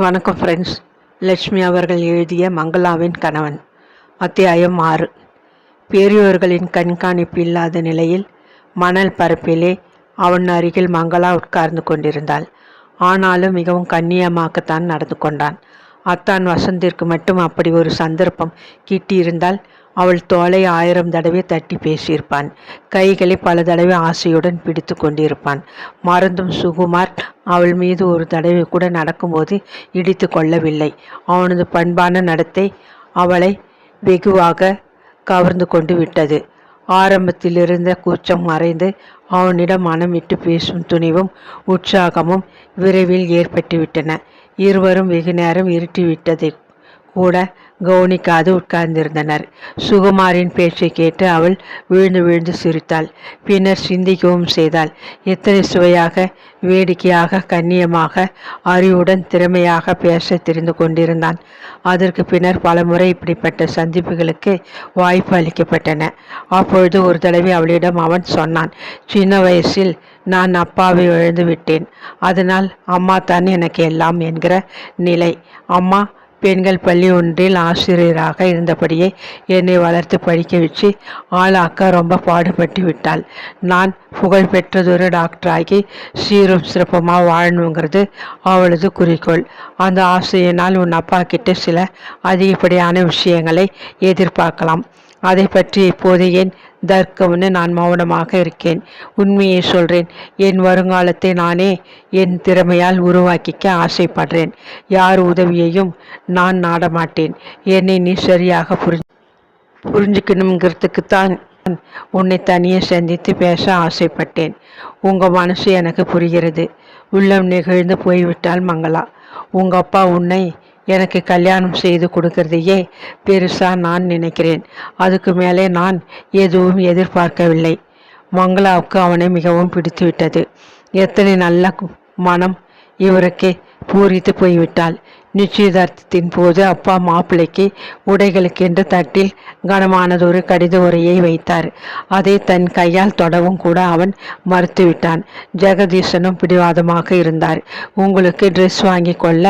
வணக்கம் ஃப்ரெண்ட்ஸ். லட்சுமி அவர்கள் எழுதிய மங்களாவின் கணவன் அத்தியாயம் 6. பெரியோர்களின் கண்காணிப்பு இல்லாத நிலையில் மணல் பரப்பிலே அவன் அருகில் மங்களா உட்கார்ந்து கொண்டிருந்தாள். ஆனாலும் மிகவும் கண்ணியமாகத்தான் நடந்து கொண்டான். அத்தான் வசந்திற்கு மட்டும் அப்படி ஒரு சந்தர்ப்பம் கிட்டியிருந்தால் அவள் தோலை 1000 தடவை தட்டி பேசியிருப்பான். கைகளை பல தடவை ஆசையுடன் பிடித்து கொண்டிருப்பான். மறந்தும் சுகுமார் அவள் மீது ஒரு தடவை கூட நடக்கும்போது இடித்து கொள்ளவில்லை. அவனது பண்பான நடத்தை அவளை வெகுவாக கவர்ந்து கொண்டு விட்டது. ஆரம்பத்தில் இருந்த கூச்சம் மறைந்து அவனிடம் மனம் விட்டு பேசும் துணிவும் உற்சாகமும் விரைவில் ஏற்பட்டுவிட்டன. இருவரும் வெகு நேரம் இருட்டிவிட்டதை கூட கவனிக்காது உட்கார்ந்திருந்தனர். சுகுமாரின் பேச்சை கேட்டு அவள் விழுந்து விழுந்து சிரித்தாள். பின்னர் சிந்திக்கவும் செய்தாள். எத்தனை சுவையாக, வேடிக்கையாக, கண்ணியமாக, அறிவுடன் திறமையாக பேச தெரிந்து கொண்டிருந்தான். அதற்கு பின்னர் பலமுறை இப்படிப்பட்ட சந்திப்புகளுக்கு வாய்ப்பு அளிக்கப்பட்டன. அப்பொழுது ஒரு தடவை அவளிடம் அவன் சொன்னான், சின்ன வயசில் நான் அப்பாவை இழந்து விட்டேன். அதனால் அம்மா தான் எனக்கு எல்லாம் என்கிற நிலை. அம்மா பெண்கள் பள்ளி ஒன்றில் ஆசிரியராக இருந்தபடியே என்னை வளர்த்து படிக்க வச்சு ஆளாக்க ரொம்ப பாடுபட்டு விட்டாள். நான் புகழ்பெற்றதொரு டாக்டராகி சீரும் சிறப்புமாக வாழணுங்கிறது அவளது குறிக்கோள். அந்த ஆசையினால் உன் அப்பா கிட்ட சில அதிகப்படியான விஷயங்களை எதிர்பார்க்கலாம். அதை பற்றி இப்போது ஏன் தர்க்கம்னு நான் மௌனமாக இருக்கேன். உண்மையை சொல்கிறேன். என் வருங்காலத்தை நானே என் திறமையால் உருவாக்கிக்க ஆசைப்படுறேன். யார் உதவியையும் நான் நாடமாட்டேன். என்னை நீ சரியாக புரிஞ்சுக்கணுங்கிறதுக்குத்தான் உன்னை தனியே சந்தித்து பேச ஆசைப்பட்டேன். உங்கள் மனசு எனக்கு புரிகிறது. உள்ளம் நெகிழ்ந்து போய்விட்டால் மங்களா. உங்கள் அப்பா உன்னை எனக்கு கல்யாணம் செய்து கொடுக்கறதையே பெருசா நான் நினைக்கிறேன். அதுக்கு மேலே நான் எதுவும் எதிர்பார்க்கவில்லை. மங்களாவுக்கு அவனை மிகவும் பிடித்து விட்டது. எத்தனை நல்ல மனம் இவருக்கு பூரித்து போய்விட்டாள். நிச்சயதார்த்தத்தின் போது அப்பா மாப்பிள்ளைக்கு உடைகளுக்கென்று தட்டில் கனமானதொரு கடித உரையை வைத்தார். அதை தன் கையால் தொடவும் கூட அவன் மறுத்துவிட்டான். ஜெகதீசனும் பிடிவாதமாக இருந்தார். உங்களுக்கு ட்ரெஸ் வாங்கி கொள்ள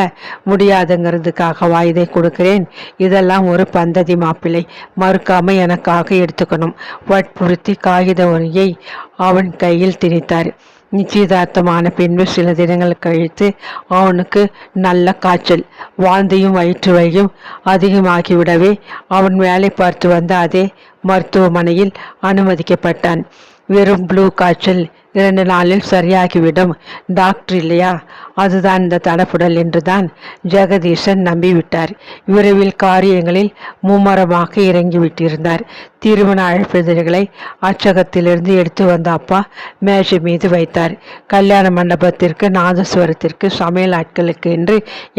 முடியாதுங்கிறதுக்காகவா இதை கொடுக்கிறேன்? இதெல்லாம் ஒரு பந்ததி மாப்பிள்ளை, மறுக்காம எனக்காக எடுத்துக்கணும். வற்புறுத்தி காகித உரையை அவன் கையில் திணித்தார். நிச்சயதார்த்தமான பின்பு சில தினங்கள் கழித்து அவனுக்கு நல்ல காய்ச்சல், வாந்தியும் வயிற்று வலியும் அதிகமாகிவிடவே அவன் வேலை பார்த்து வந்த அதே மருத்துவமனையில் அனுமதிக்கப்பட்டான். வெறும் ப்ளூ காய்ச்சல் 2 நாளில் சரியாகிவிடும். டாக்டர் இல்லையா, அதுதான் இந்த தடப்புடல் என்றுதான் ஜெகதீசன் நம்பிவிட்டார். விரைவில் காரியங்களில் மும்மரமாக இறங்கிவிட்டிருந்தார். திருமண அழைப்பிதழ்களை அச்சகத்திலிருந்து எடுத்து வந்த அப்பா மேஜை மீது வைத்தார். கல்யாண மண்டபத்திற்கு, நாதஸ்வரத்திற்கு, சமையல் ஆட்களுக்கு என்று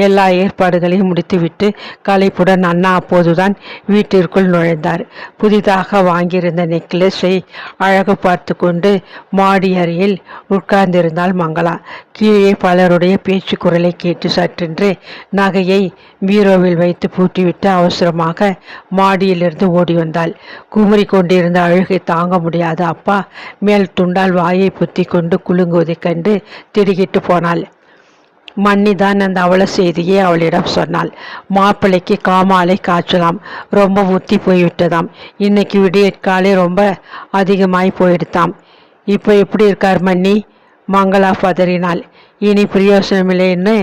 எல்லா ஏற்பாடுகளையும் முடித்துவிட்டு களைப்புடன் அண்ணா அப்போதுதான் வீட்டிற்குள் நுழைந்தார். புதிதாக வாங்கியிருந்த நெக்லஸை அழகு பார்த்து கொண்டு மாடி அறையில் உட்கார்ந்திருந்தாள் மங்களா. கீழே பலருடைய பேச்சு குரலை கேட்டு சற்றென்று நகையை பீரோவில் வைத்து பூட்டிவிட்டு அவசரமாக மாடியிலிருந்து ஓடி வந்தாள். குமரி கொண்டிருந்த அழுகை தாங்க முடியாத அப்பா மேல் துண்டால் வாயை புத்தி கொண்டு குலுங்குவதைக் கண்டு திடுக்கிட்டு போனாள். மன்னிதான் அந்த அவல செய்தியை அவளிடம் சொன்னாள். மாப்பிள்ளைக்கு காமாலை காய்ச்சலாம், ரொம்ப முத்தி போய்விட்டதாம். இன்னைக்கு விடியற்காலை ரொம்ப அதிகமாய் போயிடுதாம். இப்போ எப்படி இருக்கார் மன்னி? மங்களா பதறினாள். இனி பிரயோசனமில்லைன்னு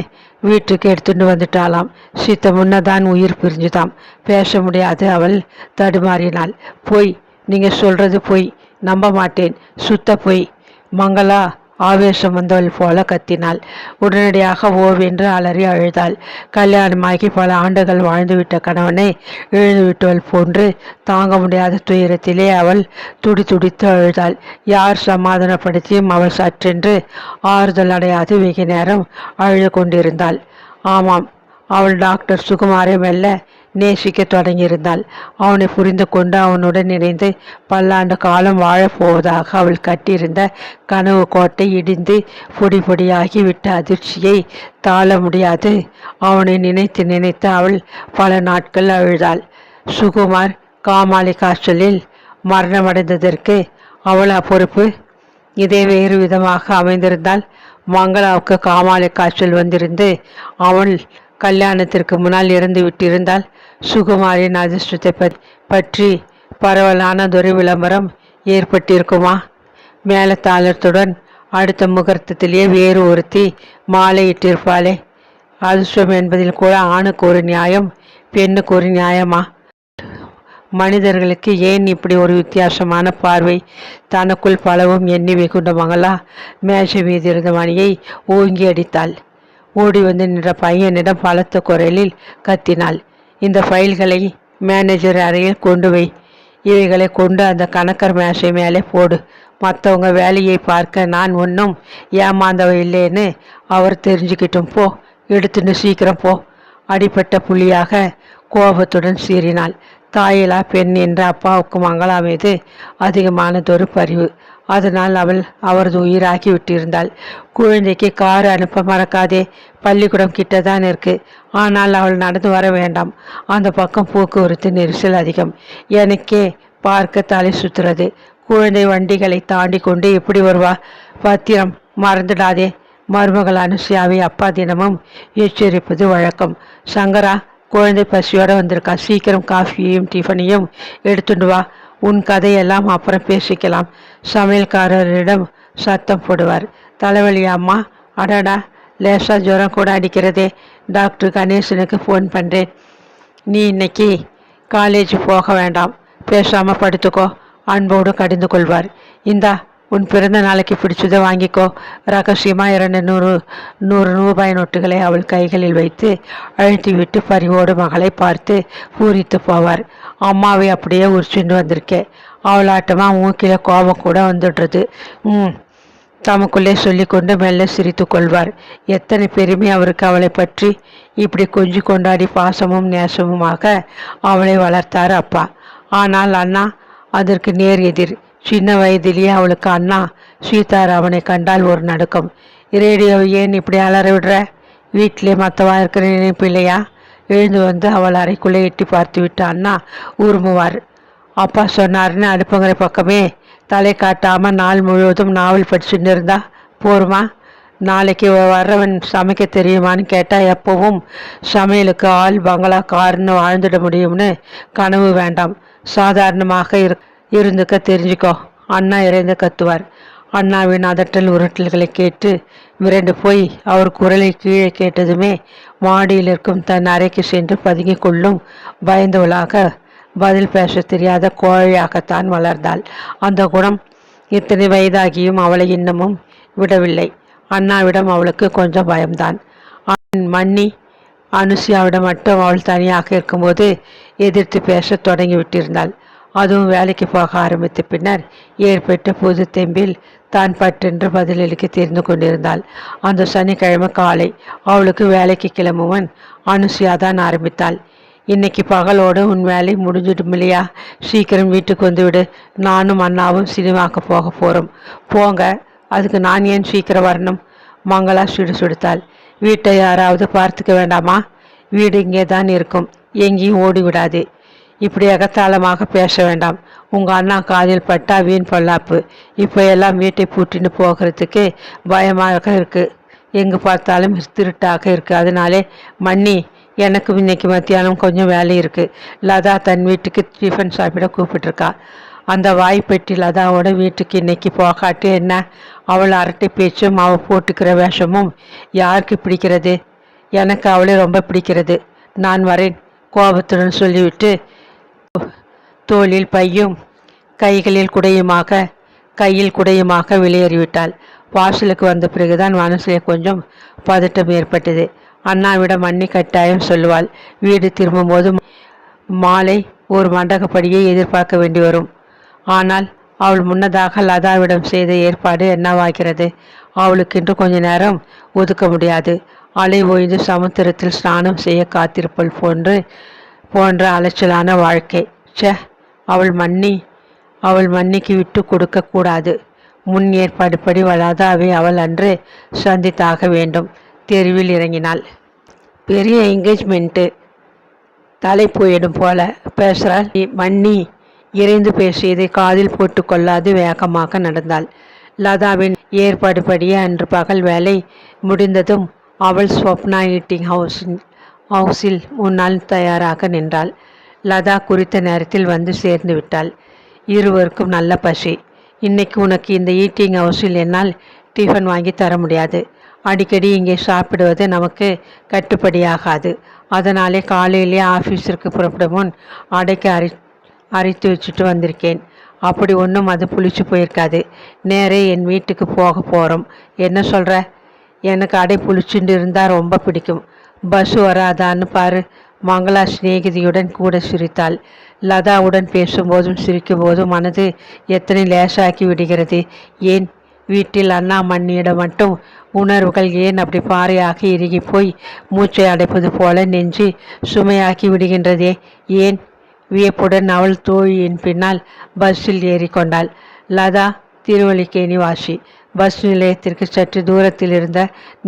வீட்டுக்கு எடுத்துட்டு வந்துட்டாளாம். சித்த முன்னதான் உயிர் பிரிஞ்சுதாம். பேச முடியாது அவள் தடுமாறினாள். பொய், நீங்கள் சொல்கிறது பொய், நம்ப மாட்டேன், சுத்த பொய். மங்களா ஆவேசம் வந்தவள் போல கத்தினாள். உடனடியாக ஓவென்று அலறி அழுதாள். கல்யாணமாகி பல ஆண்டுகள் வாழ்ந்துவிட்ட கணவனை இழந்துவிட்டவள் போன்று தாங்க முடியாத துயரத்திலே அவள் துடித்து அழுதாள். யார் சமாதானப்படுத்தியும் அவள் சற்றென்று ஆறுதல் அடையாது வெகு நேரம் அழுது கொண்டிருந்தாள். ஆமாம், அவள் டாக்டர் சுகுமாரை மெல்ல நேசிக்க தொடங்கியிருந்தாள். அவனை புரிந்து கொண்டு அவனுடன் இணைந்து பல்லாண்டு காலம் வாழப்போவதாக அவள் கட்டியிருந்த கனவு கோட்டை இடிந்து பொடி பொடியாகி விட்ட அதிர்ச்சியை தாழ முடியாது அவனை நினைத்து நினைத்து அவள் பல நாட்கள் அழுதாள். சுகுமார் காமாலை காய்ச்சலில் மரணமடைந்ததற்கு அவள் பொறுப்பு. இதே வேறு விதமாக அமைந்திருந்தால் மங்களாவுக்கு காமாலை காய்ச்சல் வந்திருந்து அவள் கல்யாணத்திற்கு முன்னால் இறந்து விட்டிருந்தால் சுகுமாரின் அதிர்ஷ்டத்தை பற்றி பரவலானதொரு விளம்பரம் ஏற்பட்டிருக்குமா? மேலத்தாளத்துடன் அடுத்த முகூர்த்தத்திலேயே வேறு ஒருத்தி மாலையிட்டிருப்பாளே. அதிர்ஷ்டம் என்பதில் கூட ஆணுக்கு ஒரு நியாயம், பெண்ணுக்கு ஒரு நியாயமா? மனிதர்களுக்கு ஏன் இப்படி ஒரு வித்தியாசமான பார்வை? தனக்குள் பலவும் எண்ணி வெகுண்ட மங்களா மேஷை மீது இருந்த மணியை ஓங்கி அடித்தாள். ஓடி வந்து நின்ற பையனிடம் பலத்த குரலில் கத்தினாள். இந்த ஃபைல்களை மேனேஜர் அறையில் கொண்டு வை. இவைகளை கொண்டு அந்த கணக்கர் மேஷை மேலே போடு. மற்றவங்க வேலையை பார்க்க நான் ஒன்றும் ஏமாந்தவ இல்லைன்னு அவர் தெரிஞ்சுக்கிட்டும். போ, எடுத்துன்னு சீக்கிரம் போ. அடிப்பட்ட புலியாக கோபத்துடன் சீறினாள். தாயிலா பெண் என்ற அப்பாவுக்கு மங்களா மீது அதிகமானதொரு பரிவு. அதனால் அவள் அவரது உயிராக்கி விட்டிருந்தாள். குழந்தைக்கு கார் அனுப்ப மறக்காதே, பள்ளிக்கூடம் கிட்டதான் இருக்கு. ஆனால் அவள் நடந்து வர வேண்டாம். அந்த பக்கம் போக்குவரத்து நெரிசல் அதிகம். எனக்கே பார்க்க தலை சுத்துறது. குழந்தை வண்டிகளை தாண்டி கொண்டு எப்படி வருவா? பத்திரம் மறந்துடாதே. மருமகள் அனுசியாவை அப்பா தினமும் எச்சரிப்பது வழக்கம். சங்கரா, குழந்தை பசியோட வந்திருக்கா. சீக்கிரம் காஃபியையும் டிஃபனையும் எடுத்துட்டு வா. உன் கதையெல்லாம் அப்புறம் பேசிக்கலாம். சமையல்காரரிடம் சத்தம் போடுவார். தலைவலியாம்மா? அடடா, லேசா ஜுரம் கூட அடிக்கிறதே. டாக்டர் கணேசனுக்கு ஃபோன் பண்ணுறேன். நீ இன்னைக்கு காலேஜ் போக வேண்டாம், பேசாமல் படுத்துக்கோ. அன்போடு கடிந்து கொள்வார். இந்தா, உன் பிறந்த நாளைக்கு பிடிச்சதை வாங்கிக்கோ. ரகசியமாக 200 ரூபாய் நோட்டுகளை அவள் கைகளில் வைத்து அழுத்திவிட்டு பரிவோடு மகளை பார்த்து பூரித்து போவார். அம்மாவை அப்படியே உரிச்சுட்டு வந்திருக்கேன். அவளாட்டமாக மூக்கில கோபம் கூட வந்துடுறது. தமக்குள்ளே சொல்லிக்கொண்டு மெல்ல சிரித்து கொள்வார். எத்தனை பெருமை அவருக்கு அவளை பற்றி. இப்படி கொஞ்சி கொண்டாடி பாசமும் நேசமுமாக அவளை வளர்த்தார் அப்பா. ஆனால் அண்ணா அதற்கு நேர் எதிர். சின்ன வயதிலேயே அவளுக்கு அண்ணா சீதாராமனை கண்டால் ஒரு நடுக்கம். ரேடியோவை ஏன் இப்படி அலற விடுற? வீட்டிலே மற்றவா இருக்கிற நினைப்பு இல்லையா? எழுந்து வந்து அவள் அறைக்குள்ளே எட்டி பார்த்து விட்டு அண்ணா உருமுவார். அப்பா சொன்னார்னு அடுப்பங்கரை பக்கமே தலை காட்டாமல் நாள் முழுவதும் நாவல் படிச்சுட்டு இருந்தா போருமா? நாளைக்கு வர்றவன் சமைக்க தெரியுமான்னு கேட்டால் எப்பவும் சமையலுக்கு ஆள், பங்களா, கார்னு வாழ்ந்துட முடியும்னு கனவு வேண்டாம். சாதாரணமாக இருந்துக்க தெரிஞ்சுக்கோ. அண்ணா இறைந்து கத்துவார். அண்ணாவின் அதட்டல் உருட்டல்களை கேட்டு மிரண்டு போய் அவர் குரலை கீழே கேட்டதுமே மாடியில் இருக்கும் தன் அறைக்கு சென்று பதுங்கி கொள்ளும் பயந்தவளாக பதில் பேச தெரியாத கோழையாகத்தான் வளர்ந்தாள். அந்த குணம் இத்தனை வயதாகியும் அவளை இன்னமும் விடவில்லை. அண்ணாவிடம் அவளுக்கு கொஞ்சம் பயம்தான். மன்னி அனுசியாவிடம் மட்டும் அவள் தனியாக இருக்கும்போது எதிர்த்து பேச தொடங்கி விட்டிருந்தாள். அதுவும் வேலைக்கு போக ஆரம்பித்த பின்னர் ஏற்பட்ட புது தெம்பில் தான் பட்டென்று பதிலளிக்க தெரிந்து கொண்டிருந்தாள். அந்த சனிக்கிழமை காலை அவளுக்கு வேலைக்கு கிளம்புவன் அனுசியா தான் ஆரம்பித்தாள். இன்னைக்கு பகலோடு உன் வேலை முடிஞ்சிடும் இல்லையா? சீக்கிரம் வீட்டுக்கு வந்து விடு. நானும் அண்ணாவும் சினிமாவுக்கு போக போகிறோம். போங்க, அதுக்கு நான் ஏன் சீக்கிரம் வரணும்? மங்களா சுடுத்தாள். வீட்டை யாராவது பார்த்துக்க வேண்டாமா? வீடு இங்கே தான் இருக்கும், எங்கேயும் ஓடிவிடாது. இப்படி அகத்தாளமாக பேச வேண்டாம். உங்கள் அண்ணா காதில் பட்டா வீண் பொல்லாப்பு. இப்போ எல்லாம் வீட்டை பூட்டின்னு போகிறதுக்கு பயமாக இருக்குது. எங்கே பார்த்தாலும் திருட்டாக இருக்குது. அதனாலே மன்னி, எனக்கும் இன்னைக்கு மத்தியானம் கொஞ்சம் வேலை இருக்குது. லதா தன் வீட்டுக்கு டிஃபன் சாப்பிட கூப்பிட்டுருக்கா. அந்த வாய்ப்பெட்டி லதாவோட வீட்டுக்கு இன்னைக்கு போகாட்டு என்ன? அவள் அரட்டை பேச்சும் அவள் போட்டுக்கிற வேஷமும் யாருக்கு பிடிக்கிறது? எனக்கு அவளை ரொம்ப பிடிக்கிறது. நான் வரேன், கோபத்துடன் சொல்லிவிட்டு தோளில் பையும் கையில் குடையுமாக வெளியேறிவிட்டாள். வாசலுக்கு வந்த பிறகுதான் மனசிலே கொஞ்சம் பதட்டம் ஏற்பட்டது. அண்ணாவிடம் அண்ணி கட்டாயம் சொல்லுவாள். வீடு திரும்பும்போது மாலை ஒரு மண்டகப்படியை எதிர்பார்க்க வேண்டி வரும். ஆனால் அவள் முன்னதாக லதாவிடம் செய்த ஏற்பாடு என்னவாகிறது? அவளுக்கென்று கொஞ்ச நேரம் ஒதுக்க முடியாது. அலை ஓய்ந்து சமுத்திரத்தில் ஸ்நானம் செய்ய காத்திருப்பல் போன்ற அலைச்சலான வாழ்க்கை. அவள் மன்னிக்கு விட்டு கொடுக்க கூடாது. முன் ஏற்பாடு படி லதாவை அவள் அன்று சந்தித்தாக வேண்டும். தெருவில் இறங்கினாள். பெரிய என்கேஜ்மெண்ட்டு, தலை போயிடும் போல பேசுகிறாள். மன்னி இறைந்து பேசியதை காதில் போட்டு கொள்ளாது வேகமாக நடந்தாள். லதாவின் ஏற்பாடு படியே அன்று பகல் வேலை முடிந்ததும் அவள் ஸ்வப்னா ஈட்டிங் ஹவுஸின் ஹவுஸில் முன்னால் தயாராக நின்றாள். லதா குறித்த நேரத்தில் வந்து சேர்ந்து விட்டாள். இருவருக்கும் நல்ல பசி. இன்னைக்கு உனக்கு இந்த ஈட்டிங் ஹவுஸில் என்னால் டிஃபன் வாங்கி தர முடியாது. அடிக்கடி இங்கே சாப்பிடுவது நமக்கு கட்டுப்படியாகாது. அதனாலே காலையிலே ஆஃபீஸிற்கு புறப்படும் முன் அடைக்க அரைத்து வச்சுட்டு வந்திருக்கேன். அப்படி ஒன்றும் அது புளிச்சு போயிருக்காது. நேரே என் வீட்டுக்கு போக போகிறோம். என்ன சொல்கிற? எனக்கு அடை புளிச்சுட்டு இருந்தால் ரொம்ப பிடிக்கும். பஸ் வராதான்னு பாரு. மங்களா சிநேகிதியுடன் கூட சிரித்தாள். லதாவுடன் பேசும்போதும் சிரிக்கும் போதும் மனது எத்தனை லேசாக்கி விடுகிறது. ஏன் வீட்டில் அண்ணா மண்ணியிடம் மட்டும் உணர்வுகள் ஏன் அப்படி பாறையாகி இறுகி போய் மூச்சை அடைப்பது போல நெஞ்சு சுமையாக்கி விடுகின்றதே? ஏன்? வியப்புடன் அவள் தோழியின் பின்னால் பஸ்ஸில் ஏறிக்கொண்டாள். லதா திருவல்லிக்கேணி வாசி. பஸ் நிலையத்திற்கு சற்று தூரத்தில் இருந்த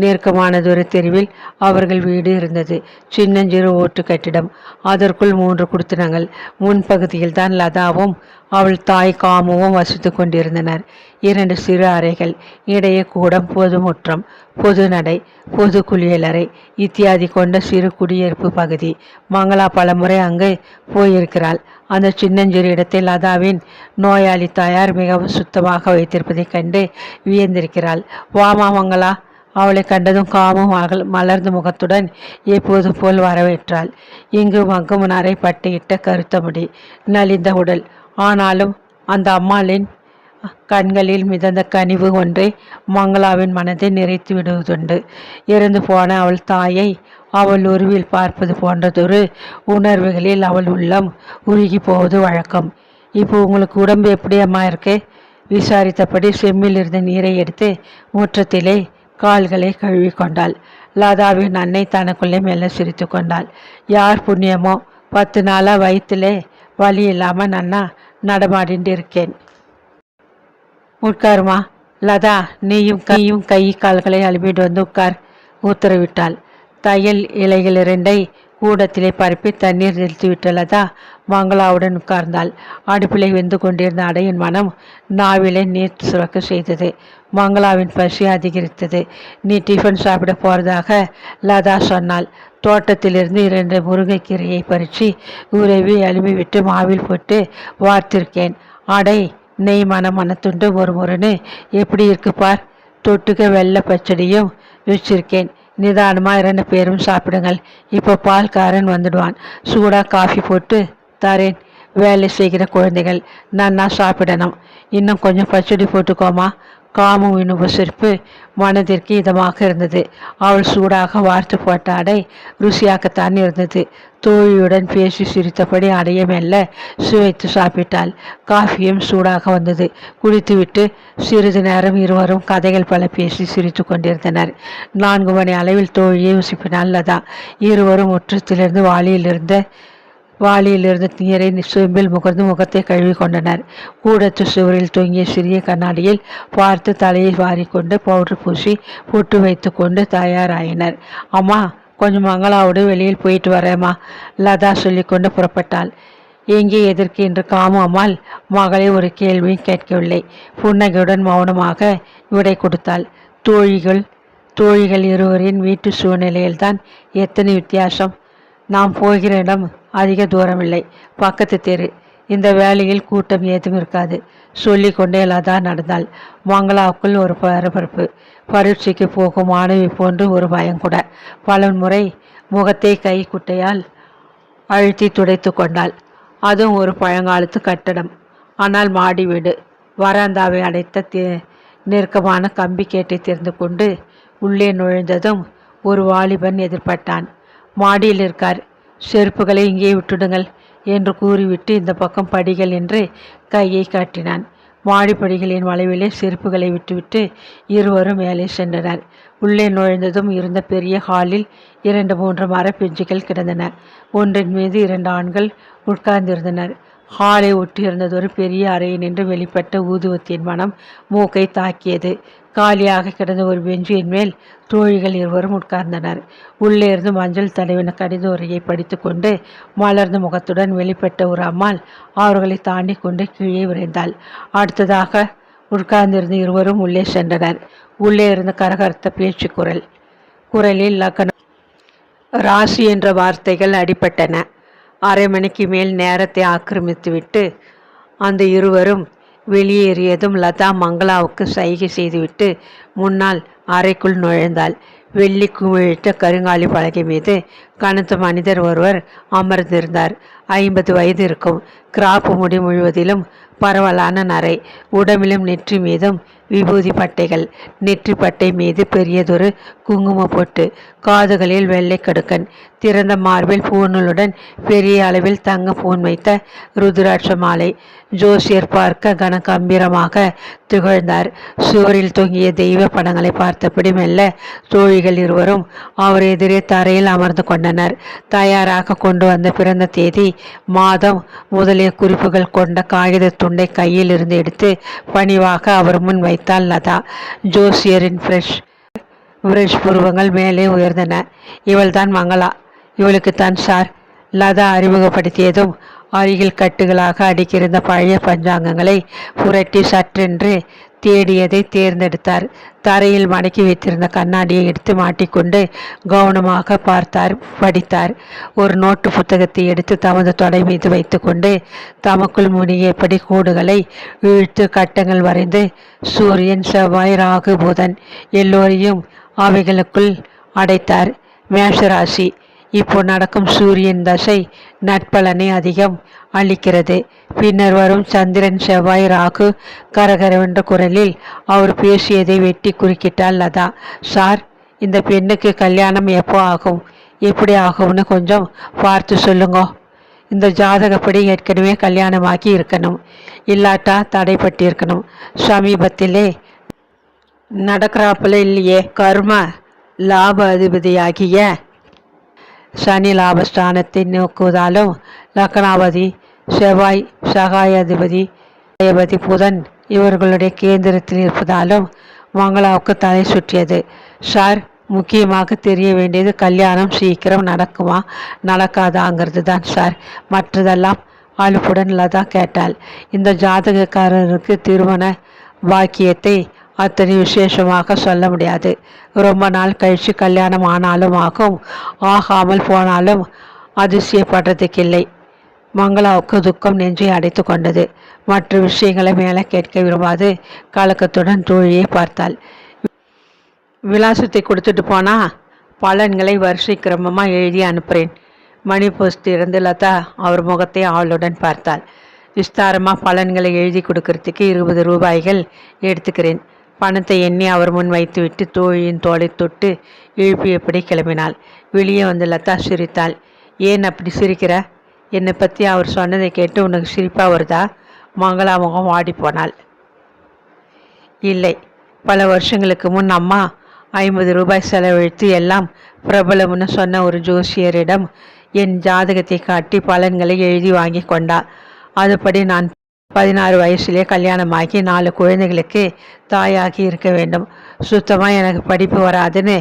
நெருக்கமானதொரு தெருவில் அவர்கள் வீடு இருந்தது. சின்னஞ்சிறு ஓட்டு கட்டிடம். அதற்குள் 3 குடித்தனங்கள். முன்பகுதியில் தான் லதாவும் அவள் தாய் காமுவும் வசித்து கொண்டிருந்தனர். 2 சிறு அறைகள், இடையே கூடம், பொது முற்றம், பொது நடை, பொது குளியலறை இத்தியாதி கொண்ட சிறு குடியிருப்பு பகுதி. மங்களா பலமுறை அங்கு போயிருக்கிறாள். அந்த சின்னஞ்சிறு இடத்தை லதாவின் நோயாளி தாயார் மிகவும் சுத்தமாக வைத்திருப்பதைக் கண்டு வியந்திருக்கிறாள். வாமா மங்களா. அவளை கண்டதும் காமும் மலர்ந்த முகத்துடன் எப்போதும் போல் வரவேற்றாள். இங்கு மங்கும் நரை பட்டியிட்ட கருத்த முடி, நலிந்த உடல். ஆனாலும் அந்த அம்மாளின் கண்களில் மிதந்த கனிவு ஒன்றே மங்களாவின் மனதை நிறைத்து விடுவதுண்டு. இறந்து போன அவள் தாயை அவள் உருவில் பார்ப்பது போன்றதொரு உணர்வுகளில் அவள் உள்ளம் உருகி போவது வழக்கம். இப்போ உங்களுக்கு உடம்பு எப்படி அம்மா இருக்கு? விசாரித்தபடி செம்மில் இருந்த நீரை எடுத்து முற்றத்திலே கால்களை கழுவி கொண்டாள். லதாவின் அன்னை தனக்குள்ளே மெல்ல சிரித்து கொண்டாள். யார் புண்ணியமோ 10 நாளாக வயிற்றுலே வலி இல்லாமல் நன்னா நடமாடிட்டு இருக்கேன். உட்காருமா. லதா, நீயும் கை கால்களை அலுமிட்டு வந்து உட்கார் உத்தரவிட்டாள். தையல் இலைகள் 2ஐ கூடத்திலே பரப்பி தண்ணீர் நிறுத்திவிட்ட லதா மங்களாவுடன் உட்கார்ந்தாள். அடுப்பிலை வெந்து கொண்டிருந்த அடையின் மனம் நாவிலே நீர் சுரக்க செய்தது. மங்களாவின் பசி அதிகரித்தது. நீ டிஃபன் சாப்பிட போறதாக லதா சொன்னாள். தோட்டத்திலிருந்து 2 முருங்கைக்கீரையை பறித்து உறவி அலுமி விட்டு மாவில் போட்டு வார்த்திருக்கேன். அடை நெய் மனத்துண்டு ஒரு முறைன்னு எப்படி இருக்கு பார். தொட்டுக்க வெள்ளை பச்சடியும் வச்சிருக்கேன். நிதானமாக 2 பேரும் சாப்பிடுங்கள். இப்போ பால்காரன் வந்துடுவான். சூடாக காஃபி போட்டு தரேன். வேலை செய்கிற குழந்தைகள் நன்னா சாப்பிடணும். இன்னும் கொஞ்சம் பச்சடி போட்டுக்கோமா. காமுவின் உபசரிப்பு மனதிற்கு இதமாக இருந்தது. அவள் சூடாக வார்த்து போட்ட அடை ருசியாகத்தான் இருந்தது. தோழியுடன் பேசி சிரித்தபடி அடைய மெல்ல சுவைத்து சாப்பிட்டாள். காஃபியும் சூடாக வந்தது. குடித்துவிட்டு சிறிது நேரம் இருவரும் கதைகள் பல பேசி சிரித்து கொண்டிருந்தனர். 4 மணி அளவில் தோழியை உசுப்பினாள் லதா. இருவரும் முற்றத்திலிருந்து வாளியிலிருந்து நீரை செம்பில் முகர்ந்து முகத்தை கழுவி கொண்டனர். கூடத்து சுவரில் தொங்கிய சிறிய கண்ணாடியில் பார்த்து தலையை வாரிக்கொண்டு பவுடர் பூசி பொட்டு வைத்து கொண்டு தயாராயினர். அம்மா, கொஞ்சம் மங்களாவோடு வெளியில் போயிட்டு வரேம்மா, லதா சொல்லிக்கொண்டு புறப்பட்டாள். எங்கே எதற்கு என்று காமு அம்மாள் மகளை ஒரு கேள்வியும் கேட்கவில்லை. புன்னகையுடன் மௌனமாக விடை கொடுத்தாள். தோழிகள் இருவரின் வீட்டு சூழ்நிலையில்தான் எத்தனை வித்தியாசம். நாம் போகிற இடம் அதிக தூரமில்லை, பக்கத்து தெரு. இந்த வேலையில் கூட்டம் ஏதும் இருக்காது. சொல்லி கொண்டே லதா நடந்தாள். மங்களாவுக்குள் ஒரு பரபரப்பு. பரீட்சைக்கு போகும் மாணவி போன்று ஒரு பயம் கூட. பல முறை முகத்தை கை குட்டையால் அழுத்தி துடைத்து கொண்டாள். அதுவும் ஒரு பழங்காலத்து கட்டடம். ஆனால் மாடி வீடு. வராந்தாவை அடைத்த நெருக்கமான கம்பி கேட்டை திறந்து கொண்டு உள்ளே நுழைந்ததும் ஒரு வாலிபன் எதிர்பட்டான். மாடியில் இருக்கார். செருப்புகளை இங்கே விட்டுடுங்கள் என்று கூறிவிட்டு இந்த பக்கம் படிகள் என்று கையை காட்டினான். மாடிப்படிகளின் வளைவிலே செருப்புகளை விட்டுவிட்டு இருவரும் மேலே சென்றனர். உள்ளே நுழைந்ததும் இருந்த பெரிய ஹாலில் 2-3 மரப்பெஞ்சுகள் கிடந்தன. ஒன்றின் மீது 2 ஆண்கள் உட்கார்ந்திருந்தனர். ஹாலை ஒட்டியிருந்ததொரு பெரிய அறையை நின்று வெளிப்பட்ட ஊதுவத்தின் மனம் மூக்கை தாக்கியது. காலியாக கிடந்த ஒரு பெஞ்சின் மேல் தோழிகள் இருவரும் உட்கார்ந்தனர். உள்ளே இருந்து மஞ்சள் தடவின கடித உரையை படித்து கொண்டு மலர்ந்த முகத்துடன் வெளிப்பட்ட ஒரு அம்மாள் அவர்களை தாண்டி கொண்டு கீழே விரைந்தாள். அடுத்ததாக உட்கார்ந்திருந்த இருவரும் உள்ளே சென்றனர். உள்ளே இருந்த கரகரத்த பேச்சு குரலில் ராசி என்ற வார்த்தைகள் அடிபட்டன. அரை மணிக்கு மேல் நேரத்தை ஆக்கிரமித்துவிட்டு அந்த இருவரும் வெளியேறியதும் லதா மங்களாவுக்கு சைகை செய்துவிட்டு முன்னால் அறைக்குள் நுழைந்தாள். வெள்ளி குமிழிட்ட கருங்காலி பலகை மீது கனத்த மனிதர் ஒருவர் அமர்ந்திருந்தார். 50 வயது இருக்கும். கிராப்பு முடி முழுவதிலும் பரவலான நரை, உடம்பிலும் நெற்றி மீதும் விபூதி பட்டைகள். நெற்றி பட்டை மீது பெரியதொரு குங்கும பொட்டு, காதுகளில் வெள்ளை கடுக்கன், திறந்த மார்பில் பூணூலுடன் பெரிய அளவில் தங்க பூன் வைத்த ருத்ராட்ச மாலை. ஜோசியர் பார்க்க கனகம்பீரமாக திகழ்ந்தார். சுவரில் தொங்கிய தெய்வ படங்களை பார்த்தபடி மெல்ல தோழிகள் இருவரும் அவர் எதிரே தரையில் அமர்ந்து கொண்டனர். தயாராக கொண்டு வந்த பிறந்த தேதி, மாதம் முதலிய குறிப்புகள் கொண்ட காகித துண்டை கையில் இருந்து எடுத்து பணிவாக அவர் முன் வைத்தாள் லதா. ஜோசியரின் ஃப்ரெஷ் புருவங்கள் மேலே உயர்ந்தன. இவள்தான் மங்களா, இவளுக்குத்தான் சார். லதா அறிமுகப்படுத்தியதும் அருகில் கட்டுகளாக அடுக்கியிருந்த பழைய பஞ்சாங்கங்களை புரட்டி சற்றென்று தேடியதை தேர்ந்தெடுத்தார். தரையில் மடக்கி வைத்திருந்த கண்ணாடியை எடுத்து மாட்டிக்கொண்டு கவனமாக பார்த்தார், படித்தார். ஒரு நோட்டு புத்தகத்தை எடுத்து தமது தொடை மீது வைத்துக்கொண்டு தமக்குள் முனியபடி கோடுகளை இழுத்து கட்டங்கள் வரைந்து சூரியன், செவ்வாய், ராகு, புதன் எல்லோரையும் அவைகளுக்குள் அடைத்தார். மேஷராசி. இப்போ நடக்கும் சூரியன் தசை நட்பலனை அதிகம் அளிக்கிறது. பின்னர் வரும் சந்திரன், செவ்வாய், ராகு. கரகரவென்ற குரலில் அவர் பேசியதை வெட்டி குறுக்கிட்டாள் லதா. சார், இந்த பெண்ணுக்கு கல்யாணம் எப்போ ஆகும், எப்படி ஆகும்னு கொஞ்சம் பார்த்து சொல்லுங்க. இந்த ஜாதகப்படி ஏற்கனவே கல்யாணமாக்கி இருக்கணும், இல்லாட்டா தடைப்பட்டிருக்கணும். சமீபத்திலே நடக்கிறாப்புல இல்லையே. கர்ம லாப அதிபதியாகிய சனி லாபஸ்தானத்தை நோக்குவதாலும் லக்னாபதி செவ்வாய் சகாயாதிபதி புதன் இவர்களுடைய கேந்திரத்தில் இருப்பதாலும் மங்களாவுக்கு தலை சுற்றியது. சார், முக்கியமாக தெரிய வேண்டியது கல்யாணம் சீக்கிரம் நடக்குமா நடக்காதாங்கிறது தான் சார். மற்றதெல்லாம் அலுப்புடன் லதா கேட்டாள். இந்த ஜாதகக்காரருக்கு திருமண பாக்கியத்தை அத்தனை விசேஷமாக சொல்ல முடியாது. ரொம்ப நாள் கழித்து கல்யாணம் ஆனாலும் ஆகும், ஆகாமல் போனாலும் அதிசயப்படுறதுக்கில்லை. மங்களாவுக்கு துக்கம் நெஞ்சை அடைத்து கொண்டது. மற்ற விஷயங்களை மேலே கேட்க விரும்பாது கலக்கத்துடன் தோழியை பார்த்தாள். விலாசத்தை கொடுத்துட்டு போனா பலன்களை வரிசை கிரமமாக எழுதி அனுப்புகிறேன். மணி போஸ்ட் இருந்து லதா அவர் முகத்தை ஆவலுடன் பார்த்தாள். விஸ்தாரமாக பலன்களை எழுதி கொடுக்கறதுக்கு 20 ரூபாய்கள் எடுத்துக்கிறேன். பணத்தை எண்ணி அவர் முன் வைத்துவிட்டு தோழியின் தோளை தொட்டு எழுப்பியபடி கிளம்பினாள். வெளியே வந்து லதா சிரித்தாள். ஏன் அப்படி சிரிக்கிற? என்னை பற்றி அவர் சொன்னதை கேட்டு உனக்கு சிரிப்பாக வருதா? மங்களா முகம் வாடிப்போனாள். இல்லை, பல வருஷங்களுக்கு முன் அம்மா 50 ரூபாய் செலவழித்து எல்லாம் பிரபலம்னு சொன்ன ஒரு ஜோசியரிடம் என் ஜாதகத்தை காட்டி பலன்களை எழுதி வாங்கி கொண்டா. அதுபடி நான் 16 வயசுலேயே கல்யாணமாகி 4 குழந்தைகளுக்கு தாயாகி இருக்க வேண்டும். சுத்தமாக எனக்கு படிப்பு வராதுன்னு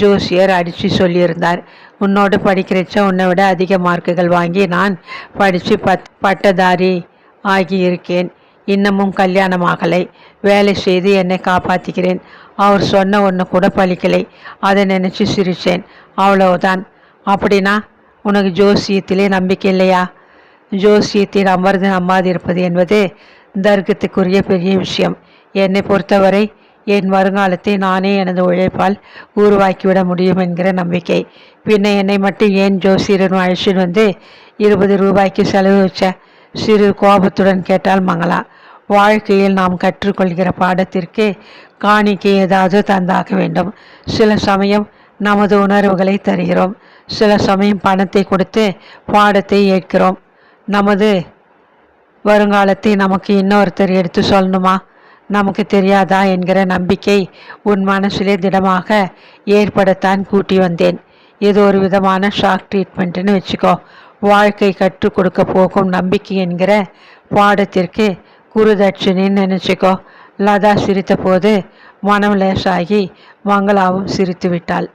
ஜோசியர் அடித்து சொல்லியிருந்தார். உன்னோடு படிக்கிறச்ச உன்னை விட அதிக மார்க்குகள் வாங்கி நான் படித்து பட்டதாரி ஆகி இருக்கேன். இன்னமும் கல்யாணமாகலை. வேலை செய்து என்னை காப்பாற்றிக்கிறேன். அவர் சொன்ன ஒன்று கூட பலிக்கலை. அதை நினச்சி சிரித்தேன், அவ்வளவுதான். அப்படின்னா உனக்கு ஜோசியத்திலே நம்பிக்கை இல்லையா? ஜோசியத்தில் அமர்ந்து நம்பாதிருப்பது என்பது தர்க்கத்துக்குரிய பெரிய விஷயம். என்னை பொறுத்தவரை என் வருங்காலத்தை நானே எனது உழைப்பால் உருவாக்கிவிட முடியும் என்கிற நம்பிக்கை. பின்ன என்னை மட்டும் ஏன் ஜோசியரன் அழைச்சிட்டு வந்து 20 ரூபாய்க்கு செலவு வச்ச? சிறு கோபத்துடன் கேட்டால் மங்களா. வாழ்க்கையில் நாம் கற்றுக்கொள்கிற பாடத்திற்கு காணிக்கை ஏதாவது தந்தாக வேண்டும். சில சமயம் நமது உணர்வுகளை தருகிறோம், சில சமயம் பணத்தை கொடுத்து பாடத்தை ஏற்கிறோம். நமது வருங்காலத்தை நமக்கு இன்னொருத்தர் எடுத்து சொல்லணுமா? நமக்கு தெரியாதா என்கிற நம்பிக்கை உன் மனசிலே திடமாக ஏற்படத்தான் கூட்டி வந்தேன். இது ஒரு விதமான ஷாக் ட்ரீட்மெண்ட்டுன்னு வச்சுக்கோ. வாழ்க்கை கற்றுக் கொடுக்க போகும் நம்பிக்கை என்கிற பாடத்திற்கு குருதட்சிணின்னு நினச்சிக்கோ. லதா சிரித்த போது மனம் லேசாகி மங்களாவும் சிரித்து விட்டாள்.